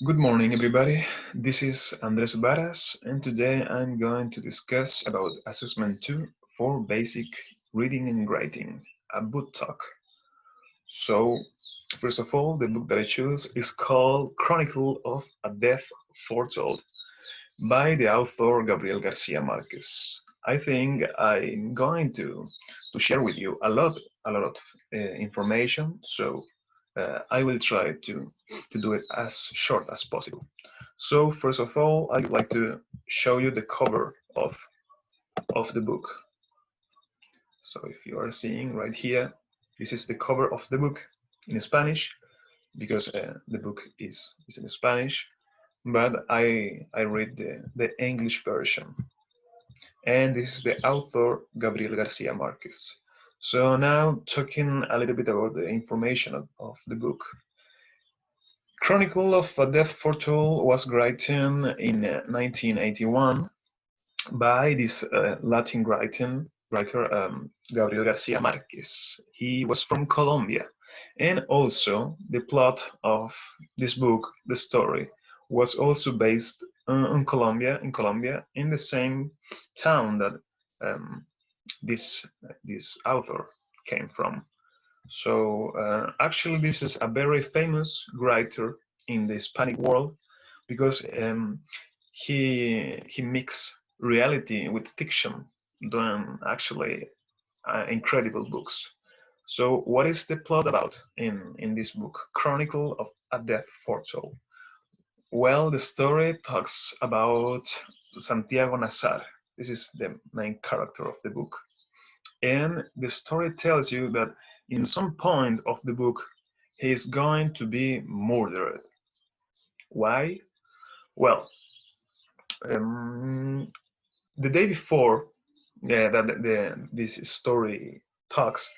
Good morning, everybody. This is Andrés Baras, and today I'm going to discuss about Assessment 2 for Basic Reading and Writing, a book talk. So, first of all, the book that I choose is called Chronicle of a Death Foretold by the author Gabriel García Marquez. I think I'm going to share with you a lot of information, so I will try to do it as short as possible. So first of all, I would like to show you the cover of the book. So if you are seeing right here, this is the cover of the book in Spanish because the book is in Spanish, but I read the English version. And this is the author Gabriel Garcia Marquez. So now talking a little bit about the information of the book. Chronicle of a Death Foretold was written in 1981 by this Latin writer Gabriel Garcia Marquez. He was from Colombia, and also the plot of this book, the story, was also based in Colombia, in the same town that um, this author came from. So actually, this is a very famous writer in the Hispanic world because he mixed reality with fiction, doing actually incredible books. So what is the plot about in this book, Chronicle of a Death Foretold? Well, the story talks about Santiago Nazar. This is the main character of the book. And the story tells you that in some point of the book, he is going to be murdered. Why? Well, um, the day before this story talks,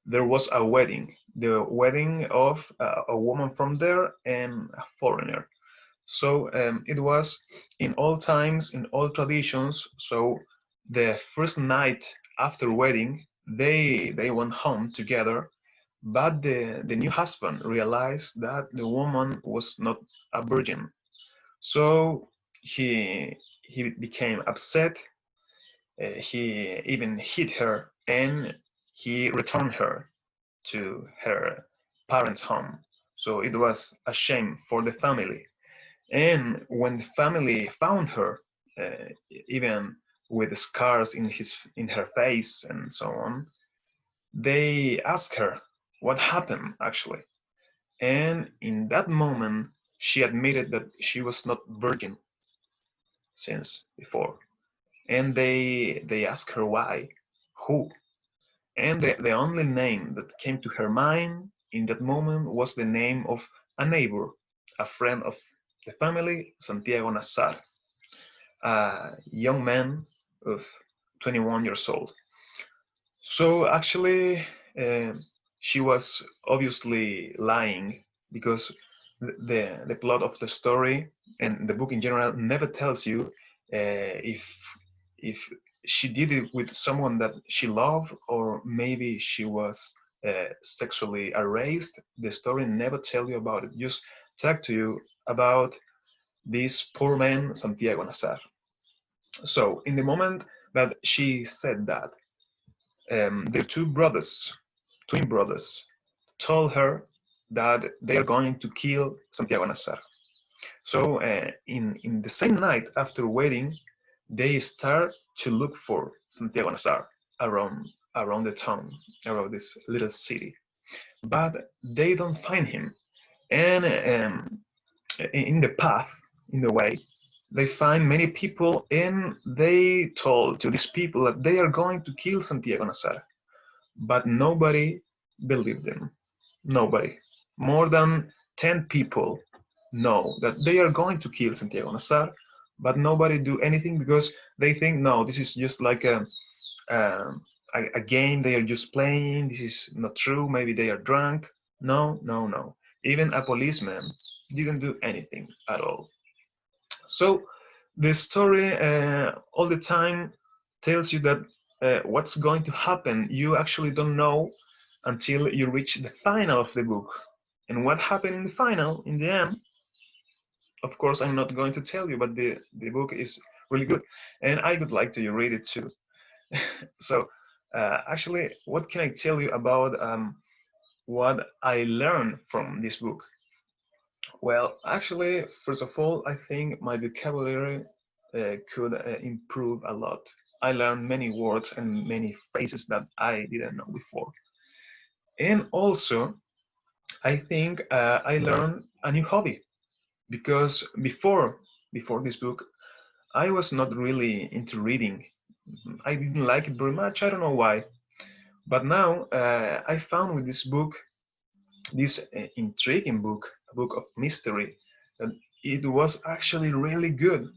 there was a wedding, the wedding of a woman from there and a foreigner. So it was in all times, in all traditions. So the first night after wedding, they went home together, but the new husband realized that the woman was not a virgin. So he became upset. He even hit her, and he returned her to her parents' home. So it was a shame for the family. And when the family found her, even with scars in her face and so on, they asked her what happened actually. And in that moment, she admitted that she was not virgin since before. And they asked her why, who. And the only name that came to her mind in that moment was the name of a neighbor, a friend of the family, Santiago Nazar, a young man of 21 years old. So actually, uh, she was obviously lying because the plot of the story and the book in general never tells you if she did it with someone that she loved or maybe she was sexually harassed. The story never tell you about it. Just talk to you about this poor man Santiago Nazar. So in the moment that she said that, their two brothers, twin brothers, told her that they are going to kill Santiago Nazar. So in the same night after wedding, they start to look for Santiago Nazar around the town, around this little city, but they don't find him. And in the path, in the way, they find many people, and they told to these people that they are going to kill Santiago Nazar, but nobody believed them. Nobody. More than 10 people know that they are going to kill Santiago Nazar, but nobody do anything because they think, no, this is just like um, a game they are just playing. This is not true. Maybe they are drunk. No, no, no. Even a policeman didn't do anything at all. So the story all the time tells you that what's going to happen, you actually don't know until you reach the final of the book. And what happened in the final, in the end? of course, I'm not going to tell you, but the book is really good, and I would like to read it too. So, actually, what can I tell you about what I learned from this book? Well, actually, first of all, I think my vocabulary could improve a lot. I learned many words and many phrases that I didn't know before. And also, I think I learned a new hobby because before this book, I was not really into reading. I didn't like it very much. I don't know why. But now I found with this book, this intriguing book, a book of mystery, that it was actually really good.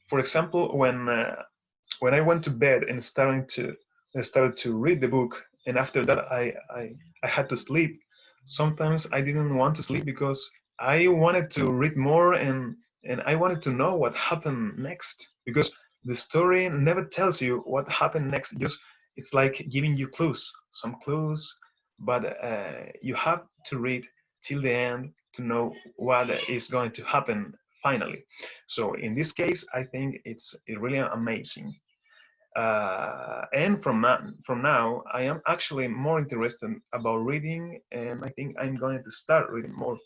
For example, when I went to bed and started to read the book, and after that I had to sleep. Sometimes I didn't want to sleep because I wanted to read more, and I wanted to know what happened next, because the story never tells you what happened next. Just it's like giving you clues, some clues, but you have to read till the end to know what is going to happen finally. So in this case, I think it's really amazing. And from now, I am actually more interested about reading, and I think I'm going to start reading more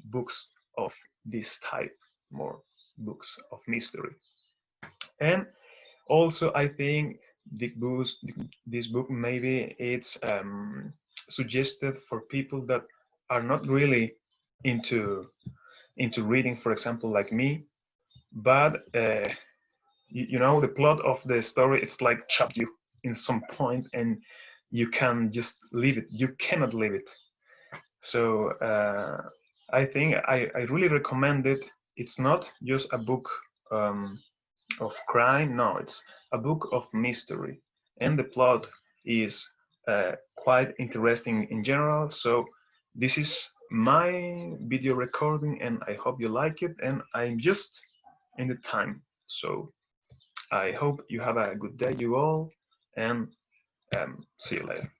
books of this type, more books of mystery. And also, I think this book maybe it's suggested for people that are not really into reading, for example, like me, but you know the plot of the story, it's like chop you in some point, and you can just leave it, you cannot leave it. So I think I really recommend it. It's not just a book of crime, no, it's a book of mystery, and the plot is quite interesting in general. So this is my video recording, and I hope you like it, and I'm just in the time. So I hope you have a good day, you all, and see you later.